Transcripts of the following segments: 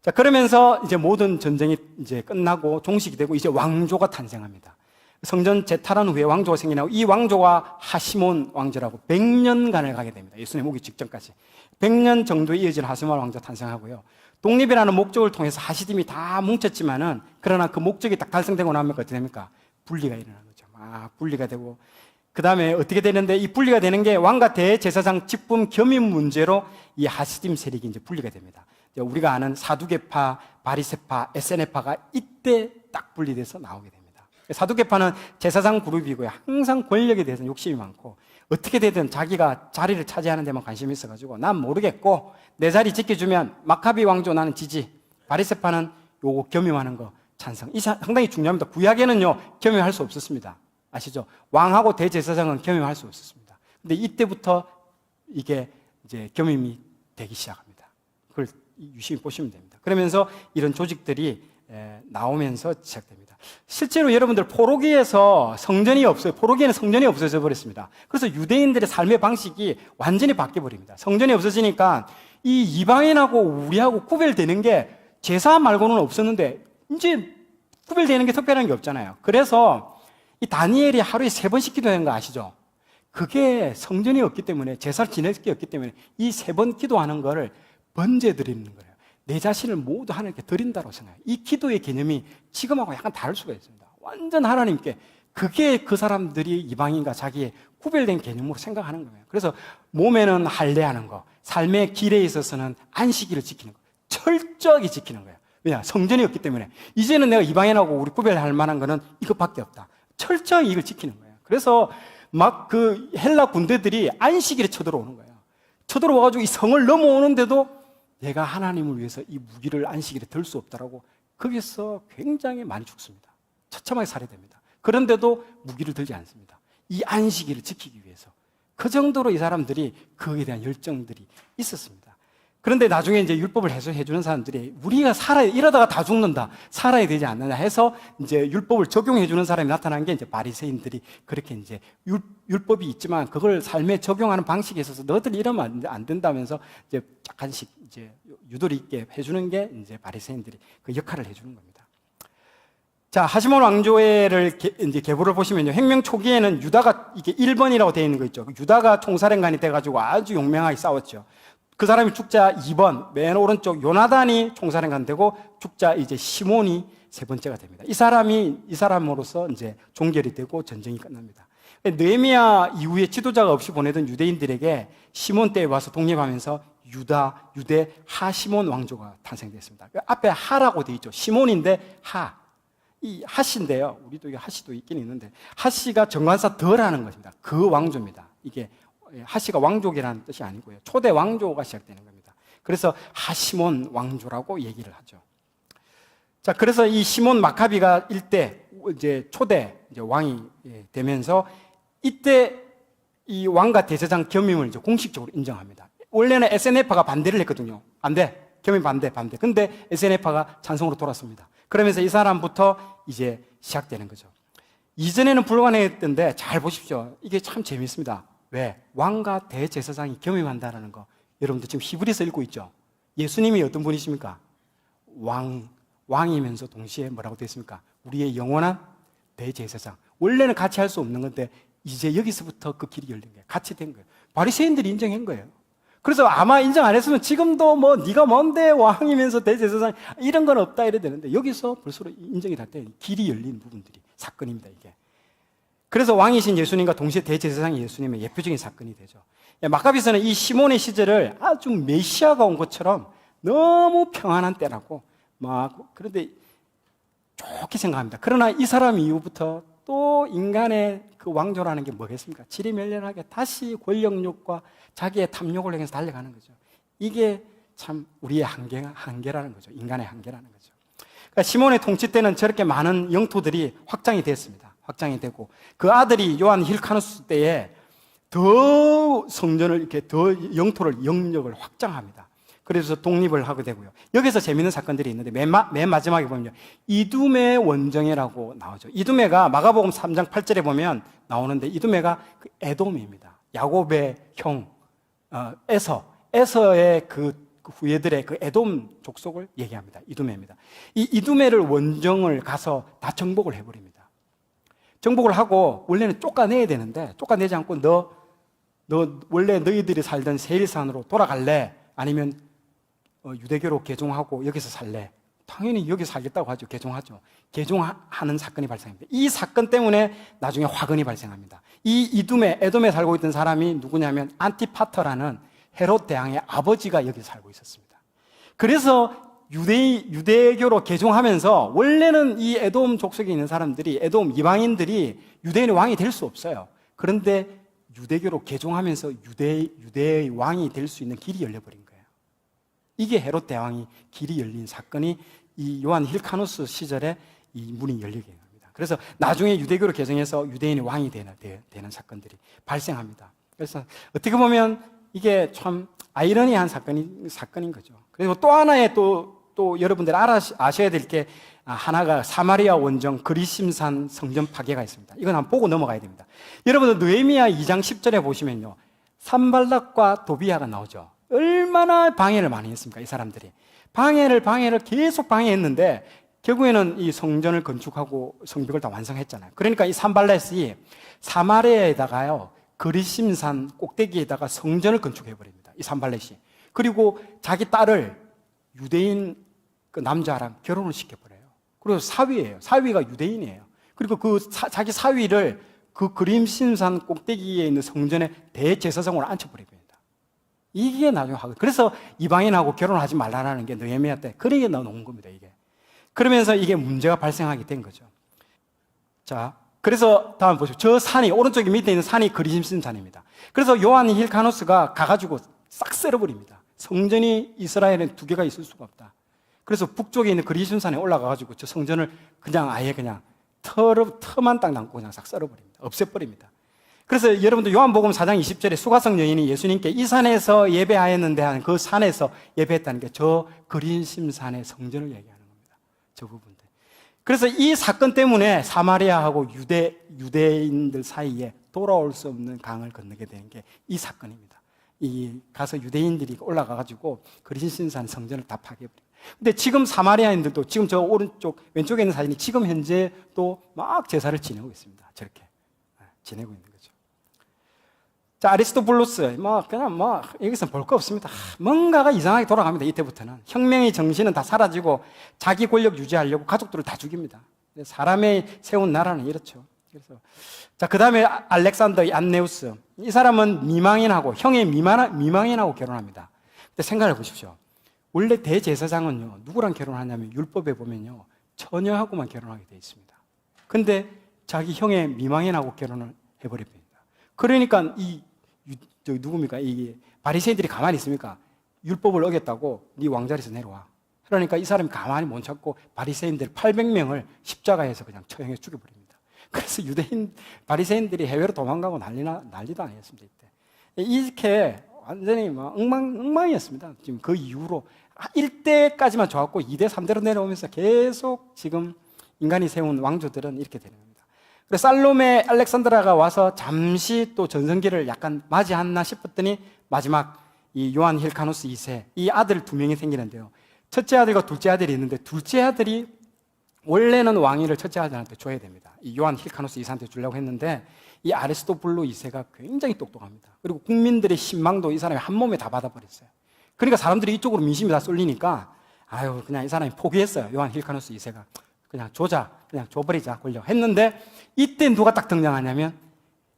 자, 그러면서 이제 모든 전쟁이 이제 끝나고 종식이 되고 이제 왕조가 탄생합니다. 성전 재탈한 후에 왕조가 생겨나고 이 왕조가 하시몬 왕조라고 100년간을 가게 됩니다. 예수님 오기 직전까지 100년 정도에 이어진 하시몬 왕조 탄생하고요. 독립이라는 목적을 통해서 하시딤이 다 뭉쳤지만은 그러나 그 목적이 딱 달성되고 나면 어떻게 됩니까? 분리가 일어나는 거죠. 분리가 되고 그 다음에 어떻게 되는데 이 분리가 되는 게 왕과 대제사장 직분 겸임 문제로 이 하시딤 세력이 이제 분리가 됩니다. 우리가 아는 사두개파, 바리새파, 에세네파가 이때 딱 분리돼서 나오게 됩니다. 사두개파는 제사장 그룹이고요. 항상 권력에 대해서 욕심이 많고 어떻게 되든 자기가 자리를 차지하는 데만 관심이 있어가지고 난 모르겠고 내 자리 지켜주면 마카비 왕조 나는 지지. 바리새파는 요거 겸임하는 거 찬성. 이 상당히 중요합니다. 구약에는요 겸임할 수 없었습니다. 아시죠? 왕하고 대제사장은 겸임할 수 없었습니다. 근데 이때부터 이게 이제 겸임이 되기 시작합니다. 그걸 유심히 보시면 됩니다. 그러면서 이런 조직들이 나오면서 시작됩니다. 실제로 여러분들 포로기에서 성전이 없어요. 포로기에는 성전이 없어져 버렸습니다. 그래서 유대인들의 삶의 방식이 완전히 바뀌어 버립니다. 성전이 없어지니까 이 이방인하고 우리하고 구별되는 게 제사 말고는 없었는데 이제 구별되는 게 특별한 게 없잖아요. 그래서 이 다니엘이 하루에 3번씩 기도하는 거 아시죠? 그게 성전이 없기 때문에 제사를 지낼 게 없기 때문에 이 3번 기도하는 거를 번제 드리는 거예요. 내 자신을 모두 하나님께 드린다고 생각해요. 이 기도의 개념이 지금하고 약간 다를 수가 있습니다. 완전 하나님께 그게 그 사람들이 이방인과 자기의 구별된 개념으로 생각하는 거예요. 그래서 몸에는 할례하는 거, 삶의 길에 있어서는 안식일을 지키는 거, 철저하게 지키는 거예요. 왜냐? 성전이 없기 때문에 이제는 내가 이방인하고 우리 구별할 만한 거는 이것밖에 없다. 철저하게 이걸 지키는 거예요. 그래서 막 그 헬라 군대들이 안식일에 쳐들어오는 거예요. 쳐들어와가지고 이 성을 넘어오는데도 내가 하나님을 위해서 이 무기를 안식일에 들 수 없다라고 거기서 굉장히 많이 죽습니다. 처참하게 살해됩니다. 그런데도 무기를 들지 않습니다. 이 안식일을 지키기 위해서. 그 정도로 이 사람들이 거기에 대한 열정들이 있었습니다. 그런데 나중에 이제 율법을 해석해 주는 사람들이 우리가 이러다가 다 죽는다. 살아야 되지 않느냐 해서 이제 율법을 적용해 주는 사람이 나타난 게 이제 바리새인들이 그렇게 이제 율법이 있지만 그걸 삶에 적용하는 방식에 있어서 너희들 이러면 안 된다면서 이제 약간씩 이제 유도리 있게 해주는 게 이제 바리새인들이 그 역할을 해주는 겁니다. 자, 하시몬 왕조를 이제 계보를 보시면요. 혁명 초기에는 유다가 이게 1번이라고 되어 있는 거 있죠. 유다가 총사령관이 돼가지고 아주 용맹하게 싸웠죠. 그 사람이 죽자 2번, 맨 오른쪽 요나단이 총사령관 되고 죽자 이제 시몬이 3번째가 됩니다. 이 사람으로서 이제 종결이 되고 전쟁이 끝납니다. 느헤미야 이후에 지도자가 없이 보내던 유대인들에게 시몬 때에 와서 독립하면서 유대 하시몬 왕조가 탄생됐습니다. 앞에 하라고 되어 있죠. 시몬인데 이 하씨인데요. 우리도 이게 하씨도 있긴 있는데 하씨가 정관사 덜하는 것입니다. 그 왕조입니다. 이게 하씨가 왕족이라는 뜻이 아니고요. 초대 왕조가 시작되는 겁니다. 그래서 하시몬 왕조라고 얘기를 하죠. 자, 그래서 이 시몬 마카비가 일대 이제 초대 이제 왕이 되면서 이때 이 왕과 대제사장 겸임을 이제 공식적으로 인정합니다. 원래는 에세네파가 반대를 했거든요. 안 돼. 겸임 반대. 근데 에세네파가 찬성으로 돌았습니다. 그러면서 이 사람부터 이제 시작되는 거죠. 이전에는 불가능했던데 잘 보십시오. 이게 참 재밌습니다. 왜? 왕과 대제사장이 겸임한다는 거. 여러분들 지금 히브리서 읽고 있죠? 예수님이 어떤 분이십니까? 왕이면서 동시에 뭐라고 되어 있습니까? 우리의 영원한 대제사장. 원래는 같이 할 수 없는 건데 이제 여기서부터 그 길이 열린 거예요. 같이 된 거예요. 바리새인들이 인정한 거예요. 그래서 아마 인정 안 했으면 지금도 뭐 네가 뭔데 왕이면서 대제사장 이런 건 없다 이래야 되는데 여기서 벌써 인정이 될 때 길이 열린 부분들이 사건입니다. 이게. 그래서 왕이신 예수님과 동시에 대제사장이 예수님의 예표적인 사건이 되죠. 마카비서는 이 시몬의 시절을 아주 메시아가 온 것처럼 너무 평안한 때라고 그런데 좋게 생각합니다. 그러나 이 사람 이후부터 또 인간의 그 왕조라는 게 뭐겠습니까? 지리멸렬하게 다시 권력욕과 자기의 탐욕을 향해서 달려가는 거죠. 이게 참 우리의 한계라는 거죠. 인간의 한계라는 거죠. 그러니까 시몬의 통치 때는 저렇게 많은 영토들이 확장이 됐습니다. 확장이 되고 그 아들이 요한 힐카누스 때에 더 성전을 이렇게 더 영역을 확장합니다. 그래서 독립을 하게 되고요. 여기서 재미있는 사건들이 있는데 맨 마지막에 보면요. 이두메 원정회라고 나오죠. 이두메가 마가복음 3장 8절에 보면 나오는데 이두메가 그 에돔입니다. 야곱의 형 에서의 그 그 후예들의 그 에돔 족속을 얘기합니다. 이두메입니다. 이 이두메를 원정을 가서 다 정복을 해버립니다. 정복을 하고 원래는 쫓아내야 되는데 쫓아내지 않고 너 원래 너희들이 살던 세일산으로 돌아갈래? 아니면 유대교로 개종하고 여기서 살래? 당연히 여기서 살겠다고 하죠. 개종하죠. 개종하는 사건이 발생합니다. 이 사건 때문에 나중에 화근이 발생합니다. 이 이두메, 에돔에 살고 있던 사람이 누구냐면 안티파터라는 헤롯 대왕의 아버지가 여기 살고 있었습니다. 그래서 유대교로 개종하면서 원래는 이 에돔 족속에 있는 사람들이, 에돔 이방인들이 유대인의 왕이 될 수 없어요. 그런데 유대교로 개종하면서 유대의 왕이 될 수 있는 길이 열려버린 거예요. 이게 헤롯 대왕이 길이 열린 사건이 이 요한 힐카누스 시절에 이 문이 열리게 합니다. 그래서 나중에 유대교로 개종해서 유대인의 왕이 되는 사건들이 발생합니다. 그래서 어떻게 보면 이게 참 아이러니한 사건인 거죠. 그리고 또 하나의 또 여러분들 아셔야 될 게 하나가 사마리아 원정 그리심산 성전 파괴가 있습니다. 이건 한번 보고 넘어가야 됩니다. 여러분들 느헤미야 2장 10절에 보시면요, 산발락과 도비아가 나오죠. 얼마나 방해를 많이 했습니까? 이 사람들이 방해를 계속 방해했는데 결국에는 이 성전을 건축하고 성벽을 다 완성했잖아요. 그러니까 이 산발락이 사마리아에다가요 그리심산 꼭대기에다가 성전을 건축해버립니다. 이 산발락이. 그리고 자기 딸을 유대인 그 남자랑 결혼을 시켜버려요. 그리고 사위가 유대인이에요. 그리고 자기 사위를 그 그리심산 꼭대기에 있는 성전의 대제사장으로 앉혀버립니다. 이게 나중에 하고, 그래서 이방인하고 결혼하지 말라는 게 느헤미야 때 그런 게 나온 겁니다. 이게. 그러면서 이게 문제가 발생하게 된 거죠. 자, 그래서 다음 보시죠. 저 산이, 오른쪽 밑에 있는 산이 그리심산입니다. 그래서 요한 힐카누스가 가가지고 싹 쓸어버립니다. 성전이 이스라엘에 두 개가 있을 수가 없다. 그래서 북쪽에 있는 그리심산에 올라가가지고 저 성전을 아예 터만 딱 남고 그냥 싹 썰어버립니다. 없애버립니다. 그래서 여러분들 요한복음 4장 20절에 수가성 여인이 예수님께 이 산에서 예배하였는데 하는 그 산에서 예배했다는 게 저 그리심산의 성전을 얘기하는 겁니다. 저 부분들. 그래서 이 사건 때문에 사마리아하고 유대인들 사이에 돌아올 수 없는 강을 건너게 되는 게 이 사건입니다. 가서 유대인들이 올라가가지고 그리심산 성전을 다 파괴해버립니다. 근데 지금 사마리아인들도 지금 저 왼쪽에 있는 사진이 지금 현재 또 막 제사를 지내고 있습니다. 저렇게 지내고 있는 거죠. 자, 아리스토블루스, 여기서 볼 거 없습니다. 뭔가가 이상하게 돌아갑니다. 이때부터는. 혁명의 정신은 다 사라지고 자기 권력 유지하려고 가족들을 다 죽입니다. 사람의 세운 나라는 이렇죠. 그래서, 자, 그 다음에 알렉산더 안네우스. 이 사람은 미망인하고, 형의 미망인하고 결혼합니다. 근데 생각해 보십시오. 원래 대제사장은요, 누구랑 결혼하냐면 율법에 보면요, 처녀하고만 결혼하게 되어 있습니다. 근데 자기 형의 미망인하고 결혼을 해버립니다. 그러니까 누굽니까? 이 바리새인들이 가만히 있습니까? 율법을 어겼다고 네 왕자리에서 내려와. 그러니까 이 사람이 가만히 못 찾고 바리새인들 800명을 십자가에서 그냥 처형해 죽여버립니다. 그래서 바리새인들이 해외로 도망가고 난리도 아니었습니다. 이때. 이렇게 완전히 엉망이었습니다. 지금 그 이후로 1대까지만 좋았고 2대, 3대로 내려오면서 계속 지금 인간이 세운 왕조들은 이렇게 되는 겁니다. 그래서 살로메 알렉산드라가 와서 잠시 또 전성기를 약간 맞이했나 싶었더니 마지막 이 요한 힐카누스 2세, 이 아들 2명이 생기는데요. 첫째 아들과 둘째 아들이 있는데 둘째 아들이 원래는 왕위를 첫째 아들한테 줘야 됩니다. 이 요한 힐카누스 2세한테 주려고 했는데 이 아리스토블루 2세가 굉장히 똑똑합니다. 그리고 국민들의 신망도 이 사람이 한 몸에 다 받아버렸어요. 그러니까 사람들이 이쪽으로 민심이 다 쏠리니까 그냥 이 사람이 포기했어요. 요한 힐카누스 2세가. 그냥 줘버리자, 권력. 했는데 이때 누가 딱 등장하냐면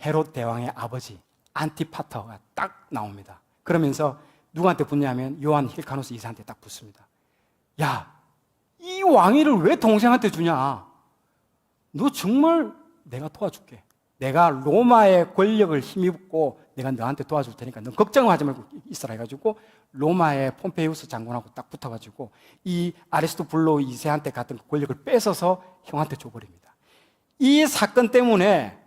헤롯 대왕의 아버지 안티파터가 딱 나옵니다. 그러면서 누구한테 붙냐면 요한 힐카누스 2세한테 딱 붙습니다. 야, 이 왕위를 왜 동생한테 주냐? 너 정말 내가 도와줄게. 내가 로마의 권력을 힘입고 내가 너한테 도와줄 테니까 너 걱정하지 말고 있으라 해가지고 로마의 폼페이우스 장군하고 딱 붙어가지고 이 아리스토블루 2세한테 갔던 권력을 뺏어서 형한테 줘버립니다. 이 사건 때문에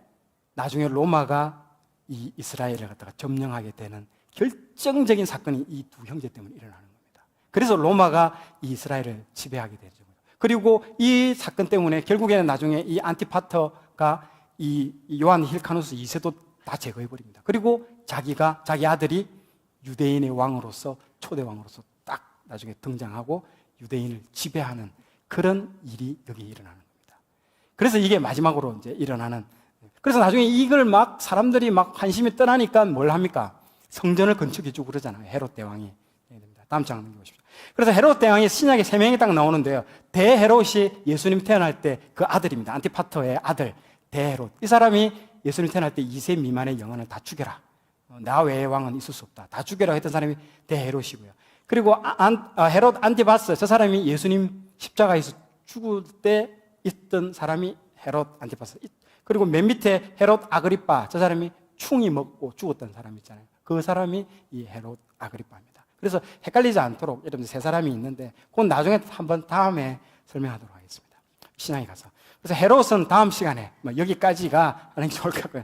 나중에 로마가 이 이스라엘을 갖다가 점령하게 되는 결정적인 사건이 이 두 형제 때문에 일어나는 겁니다. 그래서 로마가 이 이스라엘을 지배하게 되죠. 그리고 이 사건 때문에 결국에는 나중에 이 안티파터가 이 요한 힐카누스 2세도 다 제거해버립니다. 그리고 자기 아들이 유대인의 왕으로서 초대 왕으로서 딱 나중에 등장하고 유대인을 지배하는 그런 일이 여기에 일어나는 겁니다. 그래서 이게 마지막으로 이제 일어나는, 그래서 나중에 이걸 막 사람들이 막 관심이 떠나니까 뭘 합니까? 성전을 건축해 주고 그러잖아요. 헤롯 대왕이. 다음 장 넘겨보십시오. 그래서 헤롯 대왕이 신약에 3명이 딱 나오는데요. 대헤롯이 예수님 태어날 때 그 아들입니다. 안티파터의 아들 대헤롯. 이 사람이 예수님 태어날 때 2세 미만의 영혼을 다 죽여라. 나 외의 왕은 있을 수 없다. 다 죽여라 했던 사람이 대헤롯이고요. 그리고 헤롯 안티바스, 저 사람이 예수님 십자가에서 죽을 때 있던 사람이 헤롯 안티바스. 그리고 맨 밑에 헤롯 아그리빠, 저 사람이 충이 먹고 죽었던 사람 있잖아요. 그 사람이 이 헤롯 아그리빠입니다. 그래서 헷갈리지 않도록 여러분들 3사람이 있는데 그건 나중에 한번 다음에 설명하도록 하겠습니다. 신앙에 가서. 그래서 헤롯은 다음 시간에 여기까지가 하는 게 좋을 것 같고요.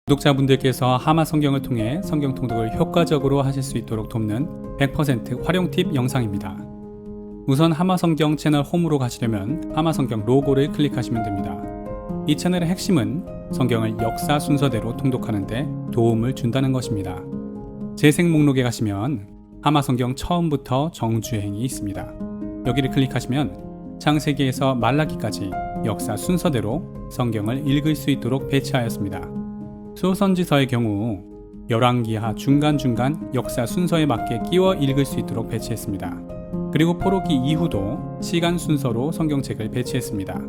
구독자분들께서 하마 성경을 통해 성경 통독을 효과적으로 하실 수 있도록 돕는 100% 활용 팁 영상입니다. 우선 하마 성경 채널 홈으로 가시려면 하마 성경 로고를 클릭하시면 됩니다. 이 채널의 핵심은 성경을 역사 순서대로 통독하는 데 도움을 준다는 것입니다. 재생 목록에 가시면 하마 성경 처음부터 정주행이 있습니다. 여기를 클릭하시면 창세기에서 말라기까지 역사 순서대로 성경을 읽을 수 있도록 배치하였습니다. 수호선지서의 경우 열왕기하 중간중간 역사 순서에 맞게 끼워 읽을 수 있도록 배치했습니다. 그리고 포로기 이후도 시간 순서로 성경책을 배치했습니다.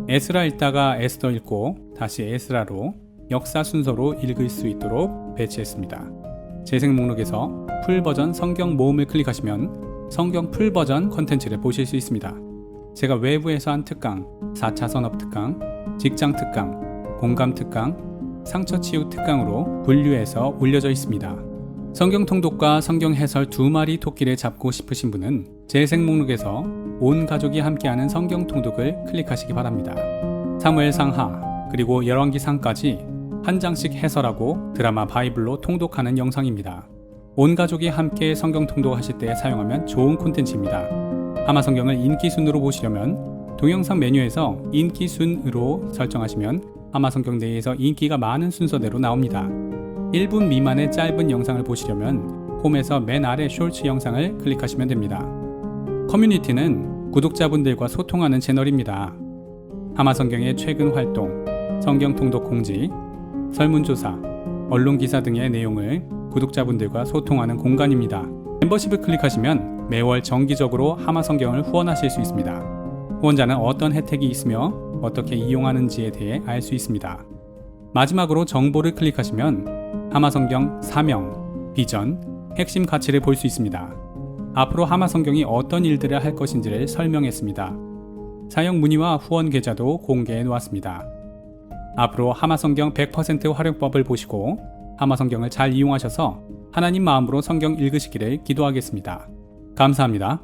에스라 읽다가 에스더 읽고 다시 에스라로 역사 순서로 읽을 수 있도록 배치했습니다. 재생 목록에서 풀버전 성경 모음을 클릭하시면 성경 풀버전 컨텐츠를 보실 수 있습니다. 제가 외부에서 한 특강, 4차 산업 특강, 직장 특강, 공감 특강, 상처 치유 특강으로 분류해서 올려져 있습니다. 성경 통독과 성경 해설 2마리 토끼를 잡고 싶으신 분은 재생 목록에서 온 가족이 함께하는 성경 통독을 클릭하시기 바랍니다. 사무엘상 하 그리고 열왕기상까지 한 장씩 해설하고 드라마 바이블로 통독하는 영상입니다. 온 가족이 함께 성경 통독하실 때 사용하면 좋은 콘텐츠입니다. 하마 성경을 인기 순으로 보시려면 동영상 메뉴에서 인기 순으로 설정하시면 하마 성경 내에서 인기가 많은 순서대로 나옵니다. 1분 미만의 짧은 영상을 보시려면 홈에서 맨 아래 쇼츠 영상을 클릭하시면 됩니다. 커뮤니티는 구독자분들과 소통하는 채널입니다. 하마 성경의 최근 활동, 성경 통독 공지, 설문조사, 언론기사 등의 내용을 구독자분들과 소통하는 공간입니다. 멤버십을 클릭하시면 매월 정기적으로 하마 성경을 후원하실 수 있습니다. 후원자는 어떤 혜택이 있으며 어떻게 이용하는지에 대해 알 수 있습니다. 마지막으로 정보를 클릭하시면 하마 성경 사명, 비전, 핵심 가치를 볼 수 있습니다. 앞으로 하마 성경이 어떤 일들을 할 것인지를 설명했습니다. 사용 문의와 후원 계좌도 공개해 놓았습니다. 앞으로 하마 성경 100% 활용법을 보시고 하마 성경을 잘 이용하셔서 하나님 마음으로 성경 읽으시기를 기도하겠습니다. 감사합니다.